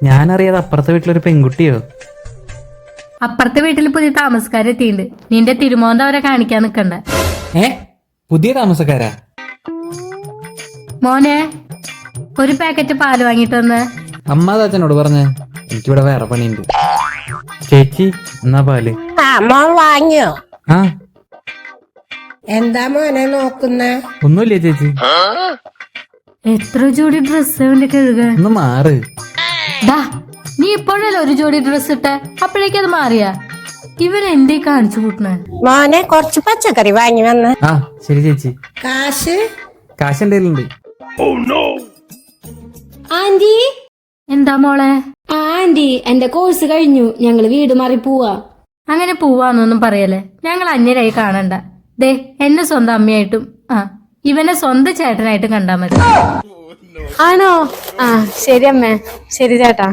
ഞാനറിയാതെ അപ്പുറത്തെ വീട്ടിലൊരു പെൺകുട്ടിയോ? അപ്പുറത്തെ വീട്ടിൽ പുതിയ താമസക്കാരെത്തിണ്ട്. നിന്റെ തിരുമോന്ത അവരെ കാണിക്കാൻ നിക്കണ്ട. പുതിയ താമസക്കാരാ? മോനെ, ഒരു പാക്കറ്റ് പാല് വാങ്ങിട്ട് വന്ന്. അമ്മ അച്ഛനോട് പറഞ്ഞ എനിക്കിവിടെ വേറെ പണിയുണ്ട്. ചേച്ചി എന്നാ പാല്. മോൻ വാങ്ങിയോ? ആ, എന്താ മോനെ നോക്കുന്നേ? ഒന്നുമില്ലേ ചേച്ചി. എത്ര ജോഡി ഡ്രസ് അവന്റെ കഴുക. ഒന്ന് മാറ്. ദാ, നീ ഇപ്പോഴല്ലേ ഒരു ജോഡി ഡ്രസ് ഇട്ട, അപ്പോഴേക്കത് മാറിയാ? ഇവൻ എന്തേ കാണിച്ചു കൂട്ടണ? മോനെ കുറച്ച് പച്ചക്കറി വാങ്ങി വന്ന്. ആ ശരി ചേച്ചി. കാശ് എന്റെ കയ്യിലുണ്ട്. ആന്റി, എന്താ മോളെ? ആന്റി എന്റെ കോഴ്സ് കഴിഞ്ഞു, ഞങ്ങള് വീട് മാറി പോവാ. അങ്ങനെ പോവാന്നൊന്നും പറയല്ലേ. ഞങ്ങൾ അന്യരായി കാണണ്ട. ദേ, എന്നെ സ്വന്തം അമ്മയായിട്ടും ഇവനെ സ്വന്തം ചേട്ടനായിട്ടും കണ്ടാ മതി. ആണോ? ആ ശരി അമ്മേ, ശരി ചേട്ടാ.